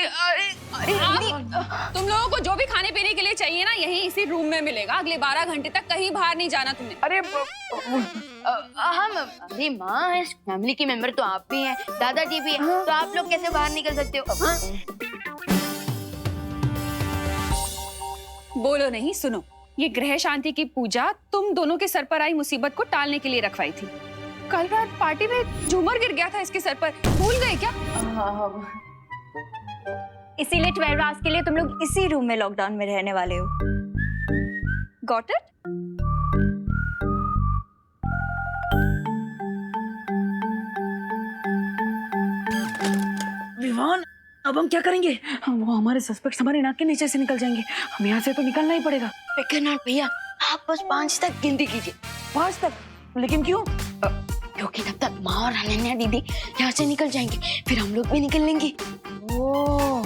अरे अरे तुम लोगों को जो भी खाने पीने के लिए चाहिए ना, यहीं इसी रूम में मिलेगा। अगले 12 घंटे तक कहीं बाहर नहीं जाना तुमने। अरे हम अरे माँ, इस फैमिली के मेंबर तो आप भी हैं, दादाजी भी हैं, तो आप लोग कैसे बाहर निकल सकते हो? बोलो नहीं, सुनो। ये ग्रह शांति की पूजा तुम दोनों के सर पर आई मुसीबत को टालने के लिए रखवाई थी। कल रात पार्टी में झूमर गिर गया था इसके सर पर, भूल गए क्या? इसीलिए 12 आवर्स के लिए तुम लोग इसी रूम में लॉकडाउन में रहने वाले हो। Got it? विवान, अब हम क्या करेंगे? वो हमारे सस्पेक्ट्स हमारे नाक के नीचे से निकल जाएंगे। हम यहाँ से तो निकलना ही पड़ेगा। विक्रनाथ भैया, आप बस 5 तक गिनती कीजिए। 5 तक? लेकिन क्यों? क्योंकि तब तक माँ और अनन्या दीदी यहाँ से निकल जाएंगे, फिर हम लोग भी निकल लेंगे। ओ,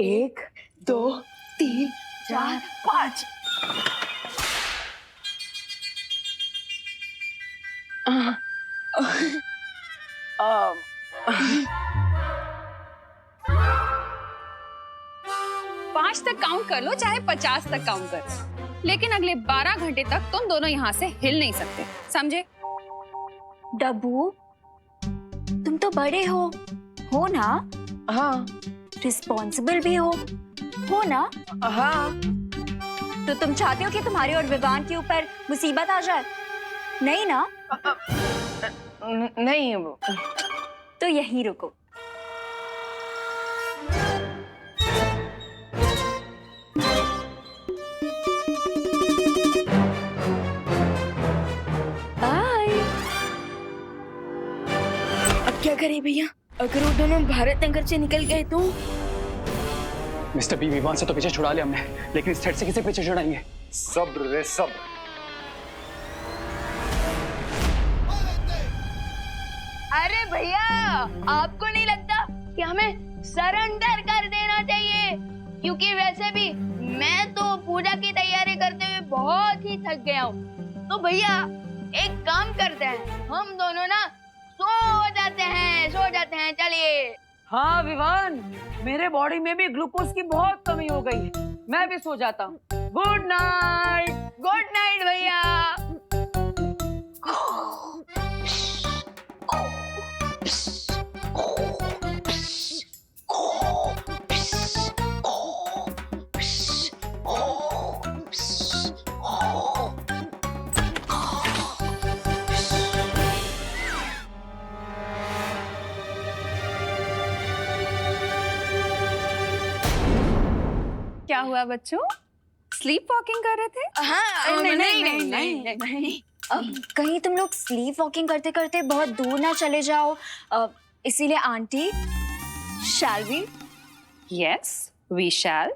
1 2 3 4 5। 5 तक काउंट कर लो, चाहे 50 तक काउंट कर लो, लेकिन अगले 12 घंटे तक तुम दोनों यहाँ से हिल नहीं सकते, समझे? डब्बू, तुम तो बड़े हो ना? हाँ। रिस्पॉन्सिबल भी हो ना? हाँ। तो तुम चाहते हो कि तुम्हारे और विवान के ऊपर मुसीबत आ जाए? नहीं ना? नहीं। तो यहीं रुको। बाय। अब क्या करें भैया? अगर वो दोनों भारत नगर से निकल गए तो? मिस्टर बी, विवान से तो पीछे छुड़ा लिया हमने, लेकिन इस थ्रेड से किसे पीछे छुड़ाएंगे? सब्र रे सब्र। अरे भैया, आपको नहीं लगता कि हमें सरेंडर कर देना चाहिए? क्योंकि वैसे भी मैं तो पूजा की तैयारी करते हुए बहुत ही थक गया हूँ। तो भैया एक काम करते हैं, हम दोनों ना सो जाते हैं, चलिए। हाँ विवान, मेरे बॉडी में भी ग्लूकोज की बहुत कमी हो गई है, मैं भी सो जाता हूँ। गुड नाइट भैया। क्या हुआ बच्चों? स्लीप वॉकिंग कर रहे थे? हाँ, नहीं। कहीं तुम लोग स्लीप वॉकिंग करते करते बहुत दूर ना चले जाओ, इसीलिए aunty, shall we? Yes, we shall.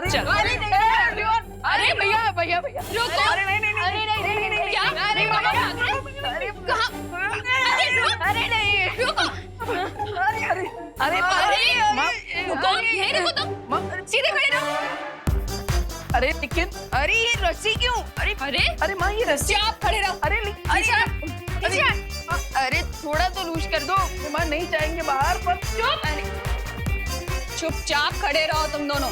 चलो। अरे भैया रुको। अरे नहीं। क्या? अरे कहाँ? अरे नहीं। रुको। अरे रुको, यहीं रुको तुम। सीधे खड़े रहो। अरे लेकिन अरे ये रस्सी क्यों? अरे माँ, ये रस्सी। आप खड़े रहो। अरे थोड़ा तो लूज कर दो। माँ नहीं जाएंगे बाहर, पर चुपचाप खड़े रहो तुम दोनों।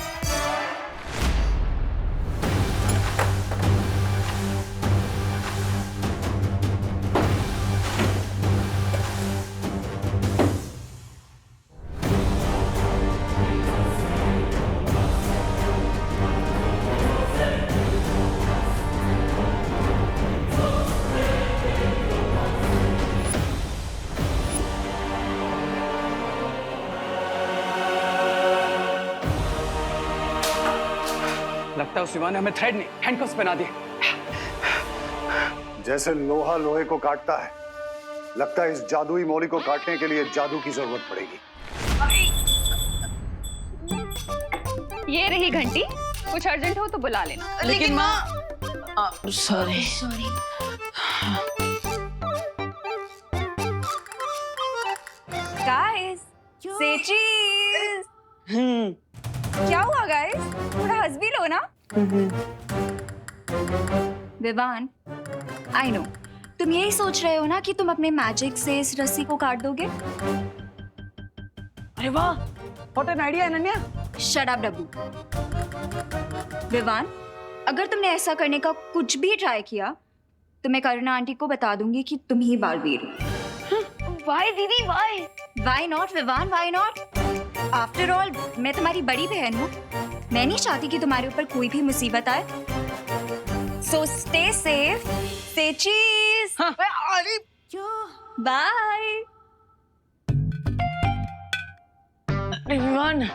लगता है उस विवान ने हमें थ्रेड नहीं, हैंडकफ्स पहना दिए। जैसे लोहा लोहे को काटता है, लगता है इस जादुई मौली को काटने के लिए जादू की जरूरत पड़ेगी। ये रही घंटी, कुछ अर्जेंट हो तो बुला लेना। लेकिन माँ, सॉरी। गाइस, से चीज। क्या हुआ गाइस? थोड़ा हंस भी लो ना। विवान, आई नो तुम यही सोच रहे हो ना कि तुम अपने मैजिक से इस रस्सी को काट दोगे। अरे वाह, what an idea Ananya. Shut up Dabbu. Vivaan, अगर तुमने ऐसा करने का कुछ भी ट्राई किया तो मैं करुणा आंटी को बता दूंगी कि तुम ही बालवीर हो। वाई दीदी why? Why not, Vivaan? Why not? After all, मैं तुम्हारी बड़ी बहन हूँ। मैं नहीं चाहती कि तुम्हारे ऊपर कोई भी मुसीबत आए। So stay safe, say cheese. हाँ। अरे Bye. अरे विवान,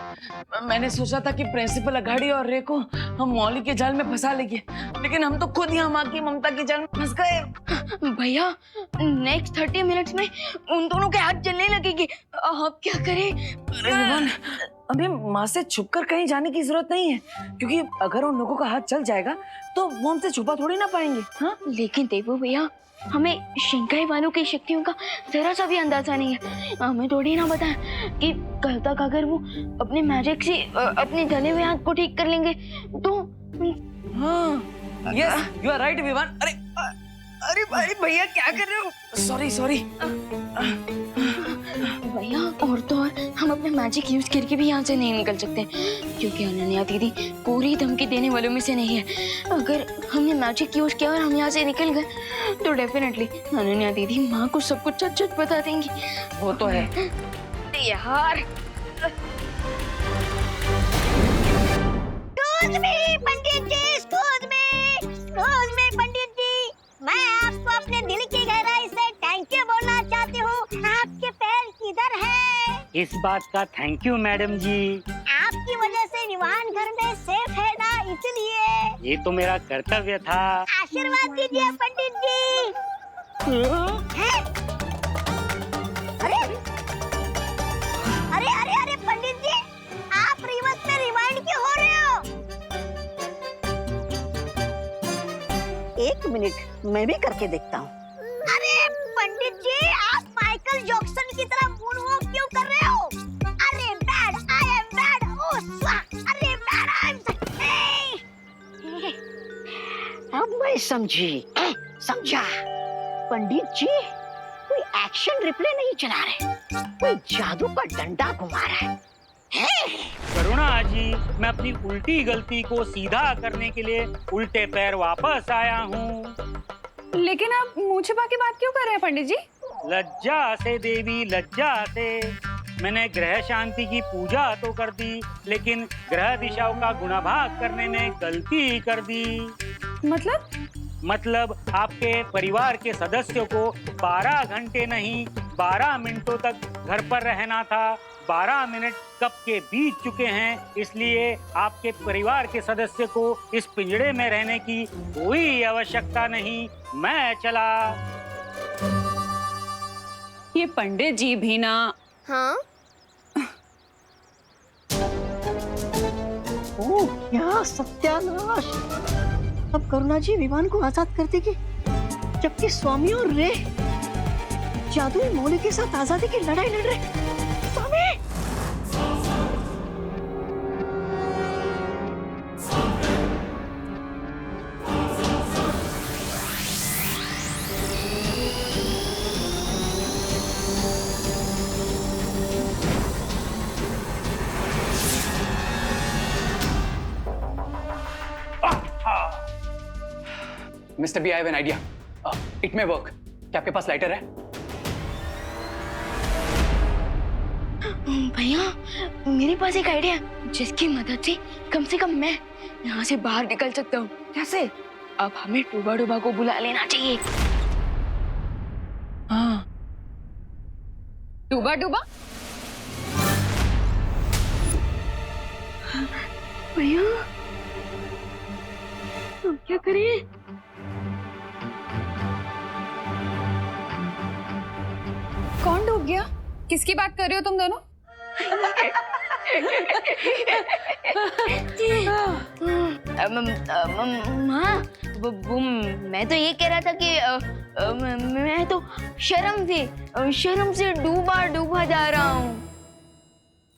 मैंने सोचा था कि प्रिंसिपल अघाड़ी और रे को हम मौली के जाल में फंसा लेंगे, लेकिन हम तो खुद ही माँ की ममता के जाल में फंस गए। भैया, नेक्स्ट 30 मिनट्स में उन दोनों के हाथ जलने लगेंगे। आप क्या करें? अरे विवान, हमें माँ से छुपकर कहीं जाने की जरूरत नहीं है, क्योंकि अगर उन लोगों का हाथ जल जाएगा तो वो हमसे छुपा थोड़ी ना पाएंगे। हाँ, लेकिन देवू भैया, हमें शिंकाई वालों की शक्तियों का जरा सा भी अंदाजा नहीं है। हमें थोड़ी ना पता है कि कल तक अगर वो अपने मैजिक से अपने जले हुए हाथ को ठीक कर लेंगे तो। हाँ, yes, you are right Vivaan. अरे अरे भाई भैया क्या कर रहे हो? Sorry sorry. भैया, और तो और हम अपने मैजिक यूज करके भी यहाँ से नहीं निकल सकते, क्योंकि अनन्या दीदी पूरी धमकी देने वालों में से नहीं है। अगर हमने मैजिक यूज किया और हम यहाँ से निकल गए तो डेफिनेटली अनन्या दीदी माँ को सब कुछ झट बता देंगी। वो तो है यार। पंडित जी, पंडित जी, मैं आपको अपने दिल की गहराई से थैंक यू बोलना चाहती हूँ। आपके पैर किधर है? इस बात का थैंक यू मैडम जी। आपकी वजह से विवान घर में सेफ है ना, इसलिए। ये तो मेरा कर्तव्य था। आशीर्वाद दीजिए पंडित जी। हैं? अरे अरे अरे अरे पंडित जी, आप रिवर्स में रिवाइंड क्यों हो रहे हो? एक मिनट, मैं भी करके देखता हूँ। अरे पंडित जी, आप माइकल जैक्सन की तरह मूनवॉक क्यों कर रहे हो? अरे बैड, आई एम बैड। ओह स्वाहा, अरे बैड, आई एम। अब मैं समझा। पंडित जी कोई एक्शन रिप्ले नहीं चला रहे, कोई जादू का डंडा घुमा रहा है। करुणा जी, मैं अपनी उल्टी गलती को सीधा करने के लिए उल्टे पैर वापस आया हूँ। लेकिन आप मुंह छिपा के बात क्यों कर रहे हैं पंडित जी? लज्जा से देवी, लज्जा से। मैंने ग्रह शांति की पूजा तो कर दी, लेकिन ग्रह दिशाओं का गुणाभाग करने में गलती कर दी। मतलब आपके परिवार के सदस्यों को 12 घंटे नहीं 12 मिनटों तक घर पर रहना था। 12 मिनट कब के बीत चुके हैं, इसलिए आपके परिवार के सदस्य को इस पिंजड़े में रहने की कोई आवश्यकता नहीं। मैं चला। ये पंडित जी भी ना। हाँ? ओह क्या सत्यानाश! अब करुणा जी विमान को आजाद कर देगी, जबकि स्वामी और रे जादुई मौली के साथ आजादी की लड़ाई लड़ रहे। स्वामी! Mister B, I have an idea. It may work. क्या आपके पास लाइटर है? भैया, मेरे पास एक आइडिया है, जिसकी मदद से कम मैं यहाँ से बाहर निकल सकता हूँ। कैसे? अब हमें डूबा डूबा को बुला लेना चाहिए। हाँ। डूबा डूबा? भैया, हम क्या करें? कौन डूब गया? किसकी बात कर रहे हो तुम दोनों? माँ, मैं तो ये कह रहा था कि मैं तो शर्म से डूबा जा रहा हूँ।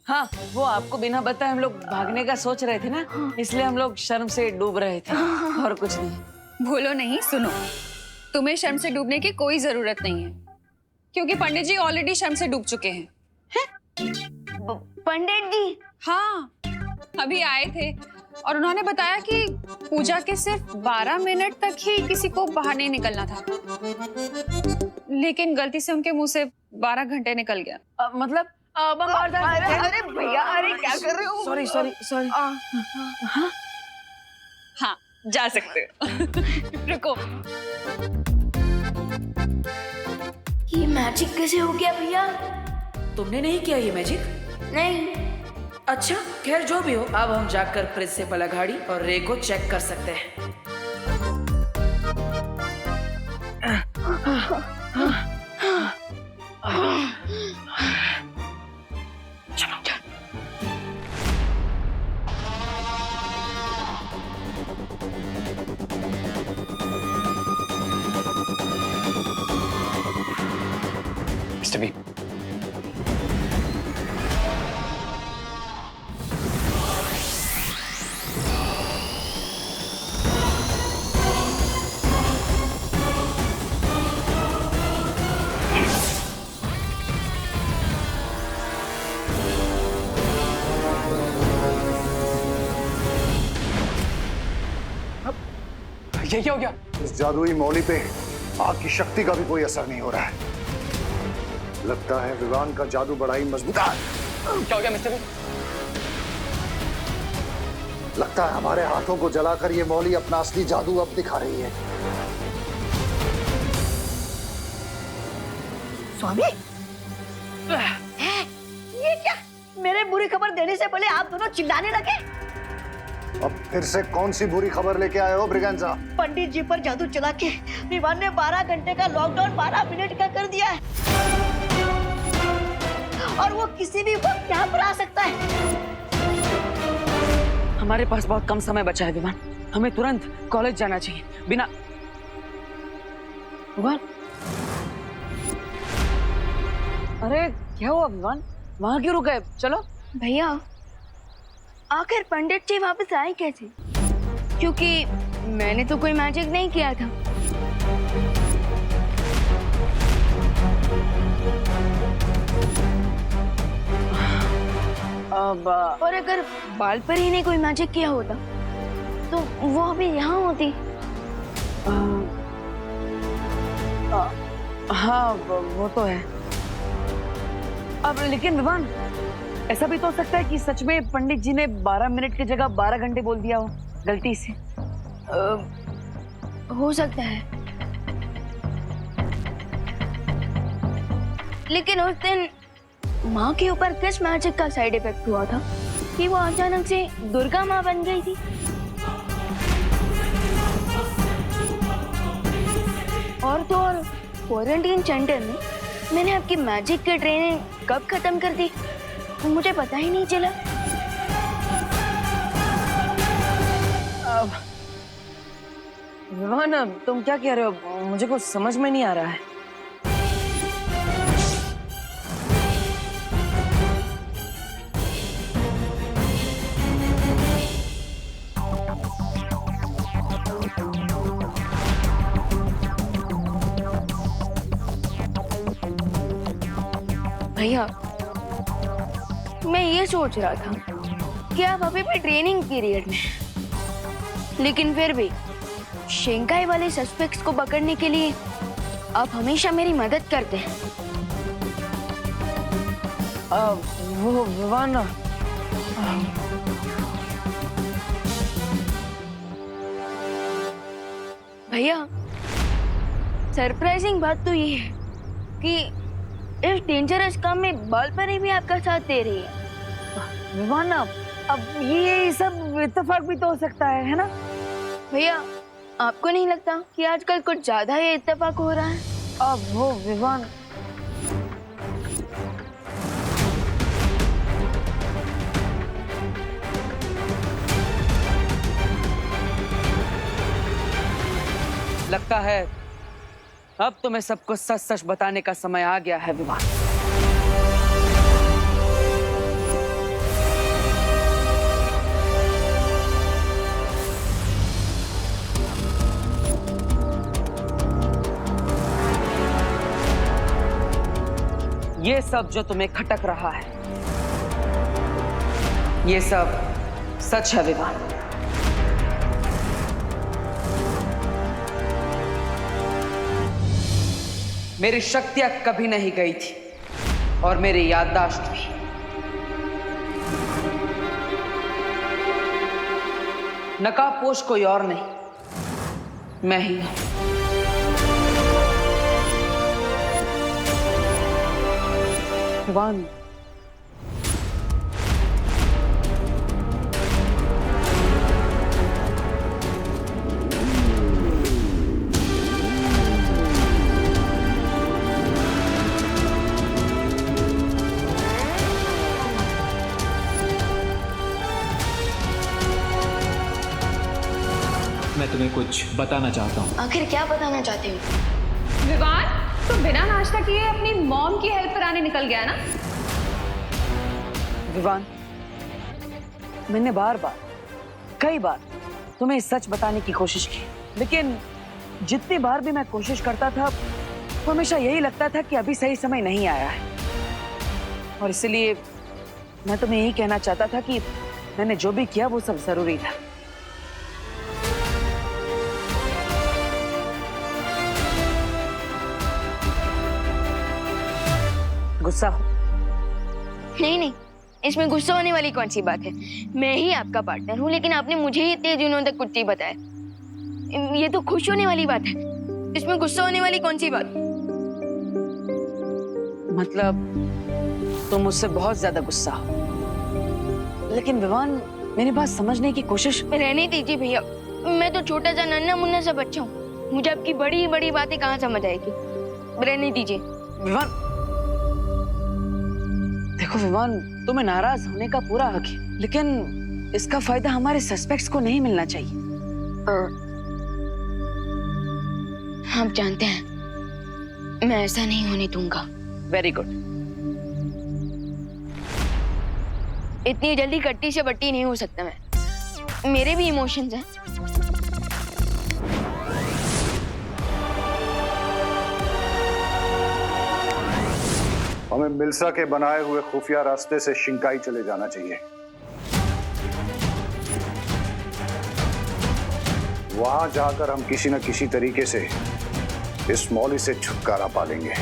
हाँ, वो आपको बिना बताए हम लोग भागने का सोच रहे थे ना, इसलिए हम लोग शर्म से डूब रहे थे, और कुछ नहीं। बोलो नहीं, सुनो। तुम्हें शर्म से डूबने की कोई जरूरत नहीं है, क्योंकि पंडित जी ऑलरेडी शर्म से डूब चुके हैं। पंडित जी? हाँ, अभी आए थे और उन्होंने बताया कि पूजा के सिर्फ 12 मिनट तक ही किसी को बाहर नहीं निकलना था, लेकिन गलती से उनके मुंह से 12 घंटे निकल गया। मतलब बाहर जा सकते हैं? अरे भैया, अरे क्या कर रहे हो? Sorry sorry sorry. हाँ, जा सकते हो। रुको, ये मैजिक कैसे हो गया भैया? तुमने नहीं किया ये मैजिक? नहीं। अच्छा, खैर जो भी हो, अब हम जाकर प्रिंसिपल अघाड़ी और रे को चेक कर सकते हैं। मिस्टर बी, ये क्या हो गया? इस जादुई मौली पे आग की शक्ति का भी कोई असर नहीं हो रहा है। लगता है विवान का जादू बड़ा ही मजबूत है। क्या हो गया मिस्टर बी? लगता है हमारे हाथों को जलाकर ये मौली अपना असली जादू अब दिखा रही है। स्वामी, ये क्या? मेरे बुरी खबर देने से पहले आप दोनों चिल्लाने लगे। अब फिर से कौन सी बुरी खबर लेके आए हो ब्रिगेंजा? पंडित जी पर जादू चला के विवान ने 12 घंटे का लॉकडाउन 12 मिनट का कर दिया है, और वो किसी भी वक्त यहाँ पर आ सकता है। हमारे पास बहुत कम समय बचा है विवान, हमें तुरंत कॉलेज जाना चाहिए। बिना विवान, अरे क्या हुआ विवान? वहां क्यों रुक गए? चलो। भैया, आखिर पंडित जी वापस आए कैसे? क्योंकि मैंने तो कोई मैजिक नहीं किया था। अब और अगर बाल पर ही ने कोई मैजिक किया होता तो वो अभी यहाँ होती। हाँ वो तो है। अब लेकिन विवान, ऐसा भी तो हो सकता है कि सच में पंडित जी ने 12 मिनट की जगह 12 घंटे बोल दिया हो गलती से। हो सकता है, लेकिन उस दिन माँ के ऊपर किस मैजिक का साइड इफेक्ट हुआ था कि वो अचानक से दुर्गा माँ बन गई थी? और तो और क्वारंटीन सेंटर में मैंने आपकी मैजिक की ट्रेनिंग कब खत्म कर दी मुझे पता ही नहीं चला। विवान, तुम क्या कह रहे हो? मुझे कुछ समझ में नहीं आ रहा है। भैया, मैं ये सोच रहा था कि आप अभी भी ट्रेनिंग पीरियड में, लेकिन फिर भी शेंघाई वाले सस्पेक्ट्स को पकड़ने के लिए आप हमेशा मेरी मदद करते हैं। वो विवान, भैया, सरप्राइजिंग बात तो ये है कि इस डेंजरस काम में बाल परी भी आपका साथ दे रही है। विवान, अब ये सब इत्तेफाक भी तो हो सकता है ना? भैया, आपको नहीं लगता कि आजकल कुछ ज्यादा ही इत्तेफाक हो रहा है? अब वो विवान, लगता है अब तुम्हें सबको सच सच बताने का समय आ गया है विवान। ये सब जो तुम्हें खटक रहा है, ये सब सच है विवान। मेरी शक्तियां कभी नहीं गई थी और मेरी याददाश्त भी। नकाबपोश कोई और नहीं, मैं ही हूं। विवान, मैं तुम्हें कुछ बताना चाहता हूँ। आखिर क्या बताना चाहते हो? विवान, तुम बिना नाश्ता किए अपनी मॉम की हेल्प कराने निकल गया ना? विवान, मैंने बार बार, कई बार तुम्हें सच बताने की कोशिश की, लेकिन जितनी बार भी मैं कोशिश करता था तो हमेशा यही लगता था कि अभी सही समय नहीं आया है। और इसलिए मैं तुम्हें यही कहना चाहता था कि मैंने जो भी किया वो सब जरूरी था। गुस्सा हो? नहीं नहीं, इसमें गुस्सा होने वाली कौन सी बात है? मैं ही आपका पार्टनर हूँ, लेकिन आपने मुझे ही इतने दिनों तक कुछ नहीं बताया। ये तो खुश होने वाली बात है, इसमें गुस्सा होने वाली कौन सी बात? मतलब तुम मुझसे बहुत ज्यादा गुस्सा हो। लेकिन विवान, मेरी बात समझने की कोशिश। रहने दीजिए भैया, मैं तो छोटा सा नन्ना मुन्ना सा बच्चा हूँ, मुझे आपकी बड़ी बड़ी बातें कहाँ समझ आएगी। रहने दीजिए। विवान, देखो विवान, तुम्हें नाराज होने का पूरा हक है, लेकिन इसका फायदा हमारे सस्पेक्ट्स को नहीं मिलना चाहिए। आप जानते हैं मैं ऐसा नहीं होने दूंगा। Very good. इतनी जल्दी कट्टी से बट्टी नहीं हो सकता मैं, मेरे भी इमोशंस हैं। हमें मिल्सा के बनाए हुए खुफिया रास्ते से शिंकाई चले जाना चाहिए। वहां जाकर हम किसी न किसी तरीके से इस मौली से छुटकारा पा लेंगे।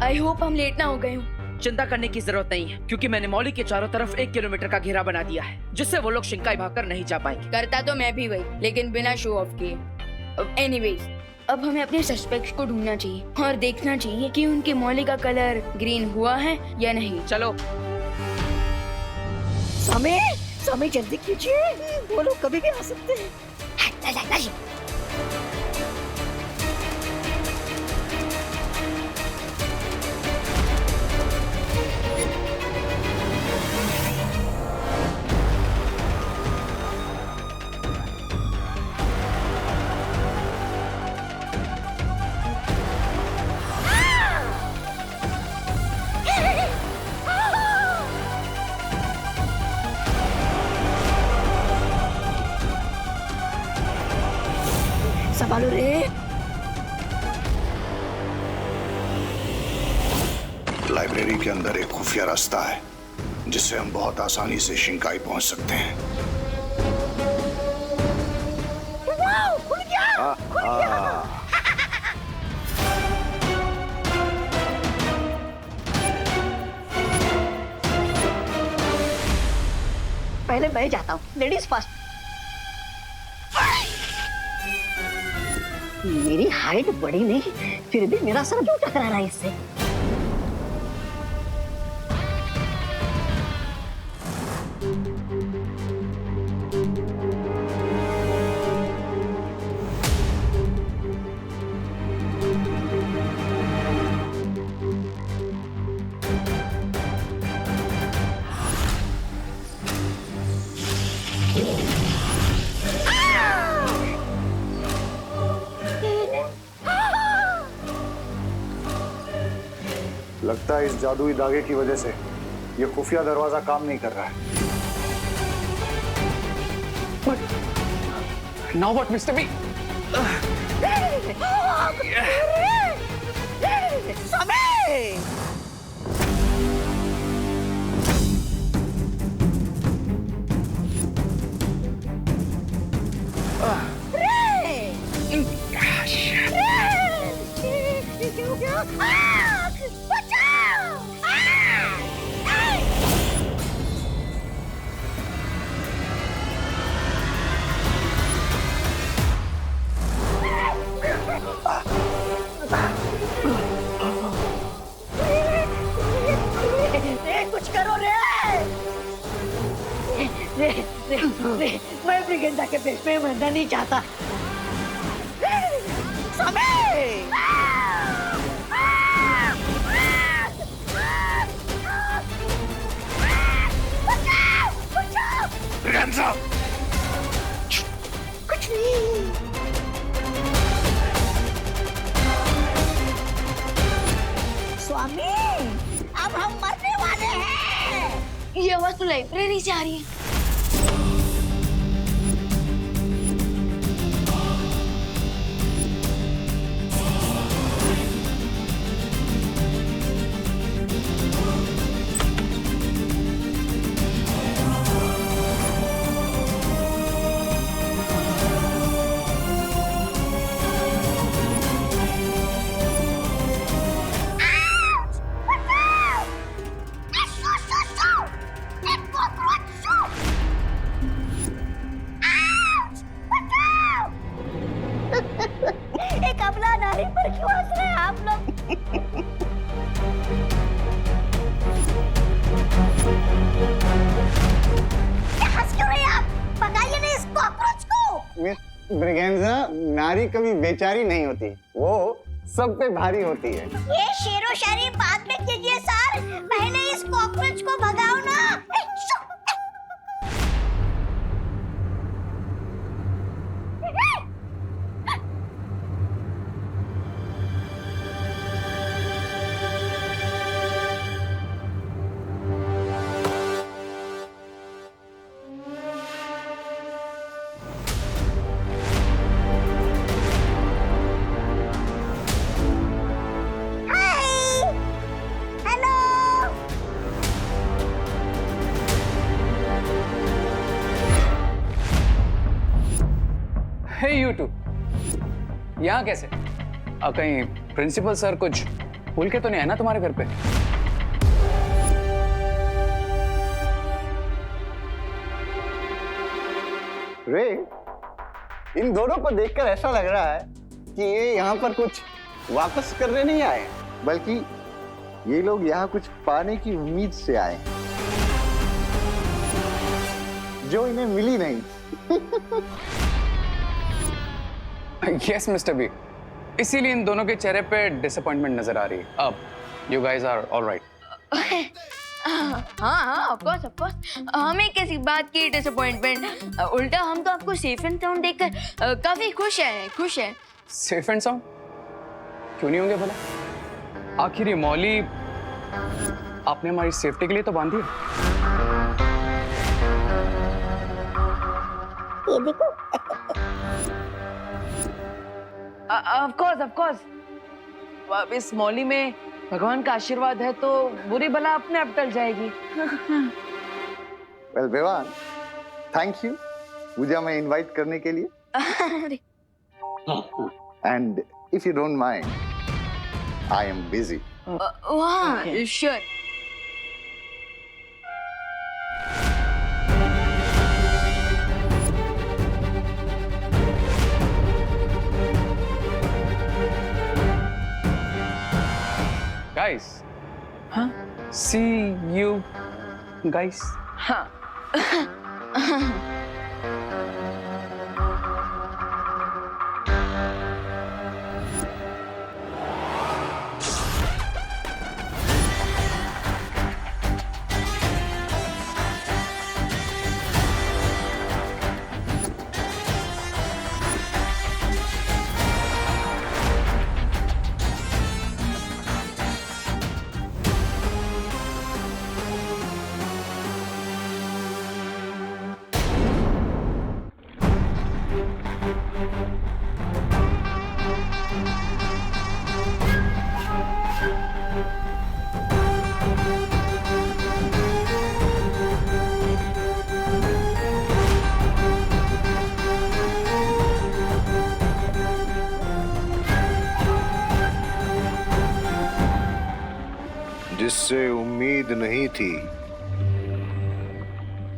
आई होप हम लेट ना हो गए हूँ। चिंता करने की जरूरत नहीं है, क्योंकि मैंने मौली के चारों तरफ 1 किलोमीटर का घेरा बना दिया है, जिससे वो लोग शिंकाई भागकर नहीं जा पाएंगे। करता तो मैं भी वही, लेकिन बिना शो ऑफ किए। एनीवेज, अब हमें अपने सस्पेक्ट्स को ढूंढना चाहिए और देखना चाहिए कि उनके मौली का कलर ग्रीन हुआ है या नहीं। चलो। समय जल्दी कीजिए, वो लोग कभी भी आ सकते हैं। संभालो रे। लाइब्रेरी के अंदर एक खुफिया रास्ता है, जिससे हम बहुत आसानी से शिंकाई पहुंच सकते हैं। पहले मैं जाता हूँ, लेडीज फर्स्ट। मेरी हाइट बड़ी नहीं, फिर भी मेरा सर क्यों टकरा रहा है इससे? लगता है इस जादुई धागे की वजह से ये खुफिया दरवाजा काम नहीं कर रहा है। Now what, Mr. B? स्वामी! कुछ करो रे! मैं ब्रिगेंडा के पेट में मरना नहीं चाहता। कुछ नहीं। स्वामी, अब हम मरने वाले हैं। ये आवाज तो लाइब्रेरी से आ रही है। एक अबला नारी पर क्यों हंस रहे हैं आप लोग? क्या हंस क्यों रहे हैं आप? पकाइए ना इस कॉकरोच को। मिस ब्रिगेंजा, नारी कभी बेचारी नहीं होती, वो सब पे भारी होती है। ये शेरो शायरी बाद में कीजिए सर, पहले इस कॉकरोच को भगाओ ना। हे यू टू, यहाँ कैसे? कहीं प्रिंसिपल सर कुछ भूल के तो नहीं है ना तुम्हारे घर पे? रे, इन दोनों को देखकर ऐसा लग रहा है कि ये यहाँ पर कुछ वापस करने नहीं आए, बल्कि ये लोग यहाँ कुछ पाने की उम्मीद से आए हैं, जो इन्हें मिली नहीं। यस मिस्टर बी, इसीलिए इन दोनों के चेहरे पे डिसअपॉइंटमेंट नजर आ रही है। अब यू गाइस आर ऑलराइट। हाँ, ऑफ कोर्स। हमें किसी बात की डिसअपॉइंटमेंट, उल्टा हम तो आपको सेफ एंड साउंड देखकर काफी खुश हैं। सेफ एंड साउंड क्यों नहीं होंगे भला? आखिर ये मौली आपने हमारी सेफ्टी के लिए तो बांधी है। ये देखो। Of course. अब इस मौली में भगवान का आशीर्वाद है तो बुरी बला अपने आप टल जाएगी। वेल विवान, थैंक यू पूजा में इनवाइट करने के लिए। And if you don't mind, I am busy. वाह, श्योर। Guys, हाँ? See you guys. हाँ। जिससे उम्मीद नहीं थी,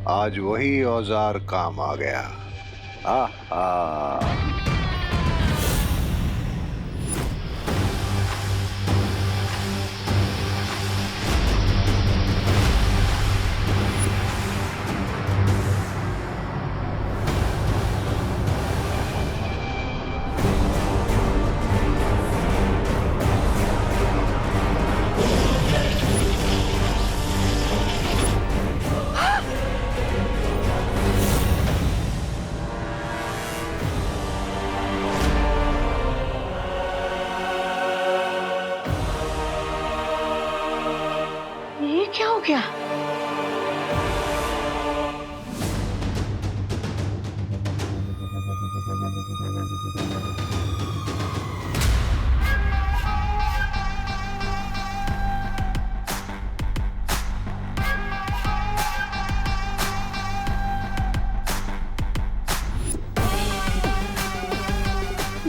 आज वही औजार काम आ गया। आहा। ये क्या हो गया?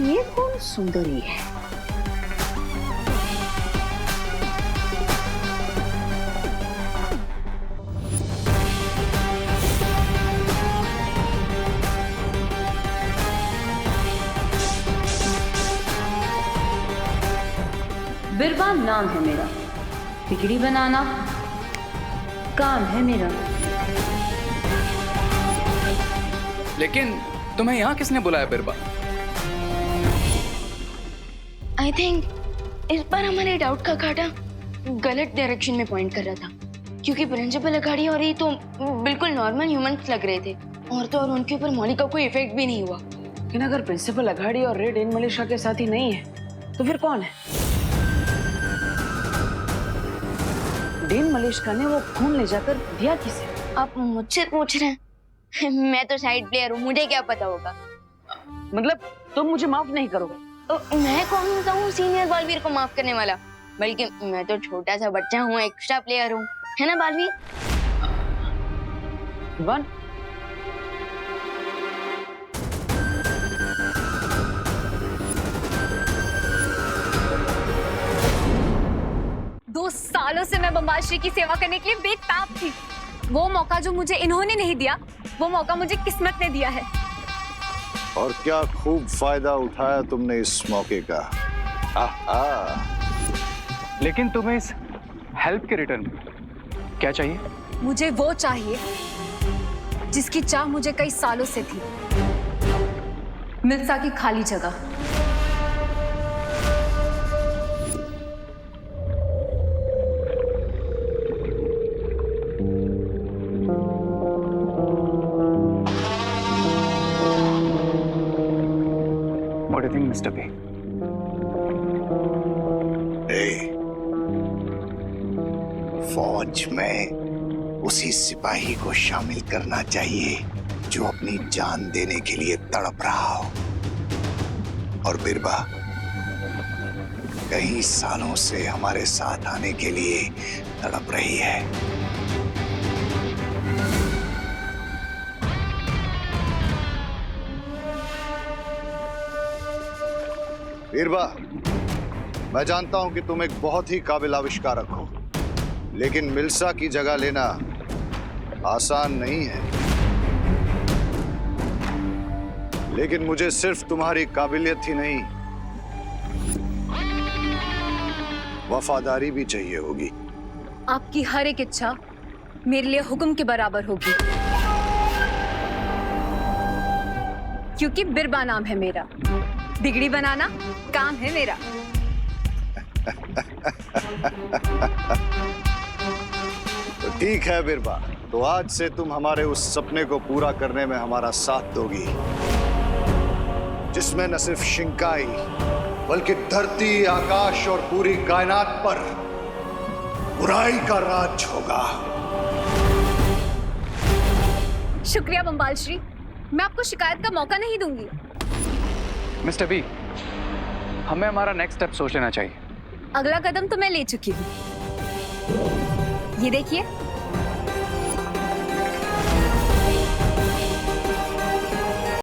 ये कौन सुंदरी है? बिरबा नाम है मेरा, बिगड़ी बनाना काम है मेरा। लेकिन तुम्हें यहाँ किसने बुलाया बिरबा? आई थिंक इस बार हमारे डाउट का कांटा गलत डायरेक्शन में पॉइंट कर रहा था, क्योंकि प्रिंसिपल अघाड़ी और ये तो बिल्कुल नॉर्मल ह्यूमंस लग रहे थे, और उनके ऊपर मौलिक का कोई इफेक्ट भी नहीं हुआ। लेकिन अगर प्रिंसिपल अघाड़ी और रेड इन मलेशिया के साथी नहीं है तो फिर कौन है? डेन मलेशिया ने वो खून ले जाकर दिया किसे? आप मुझसे पूछ रहे हैं? मैं तो साइड प्लेयर हूँ, मुझे क्या पता होगा। मतलब तुम मुझे माफ नहीं करोगे? तो मैं कौन होता हूँ सीनियर बालवीर को माफ करने वाला? बल्कि मैं तो छोटा सा बच्चा हूँ, एक्स्ट्रा प्लेयर हूँ, है ना बालवीर? वन 2 सालों से मैं बम्बाल श्री की सेवा करने के लिए बेताब थी। वो मौका जो मुझे इन्होंने नहीं दिया, वो मौका मुझे किस्मत ने दिया है। और क्या खूब फायदा उठाया तुमने इस मौके का। लेकिन तुम्हें इस हेल्प के रिटर्न में क्या चाहिए? मुझे वो चाहिए जिसकी चाह मुझे कई सालों से थी, मिल्सा की खाली जगह। What do you think, Mr. P? फौज में उसी सिपाही को शामिल करना चाहिए जो अपनी जान देने के लिए तड़प रहा हो। और बिरबा कई सालों से हमारे साथ आने के लिए तड़प रही है। बिरबा, मैं जानता हूं कि तुम एक बहुत ही काबिल आविष्कारक हो, लेकिन मिल्सा की जगह लेना आसान नहीं है। लेकिन मुझे सिर्फ तुम्हारी काबिलियत ही नहीं, वफादारी भी चाहिए होगी। आपकी हर एक इच्छा मेरे लिए हुक्म के बराबर होगी, क्योंकि बिरबा नाम है मेरा, बिगड़ी बनाना काम है मेरा। तो ठीक है बिरबा, तो आज से तुम हमारे उस सपने को पूरा करने में हमारा साथ दोगी, जिसमें न सिर्फ शिंकाई बल्कि धरती, आकाश और पूरी कायनात पर बुराई का राज होगा। शुक्रिया बम्बाल श्री, मैं आपको शिकायत का मौका नहीं दूंगी। मिस्टर बी, हमें हमारा नेक्स्ट स्टेप सोच लेना चाहिए। अगला कदम तो मैं ले चुकी हूँ। ये देखिए,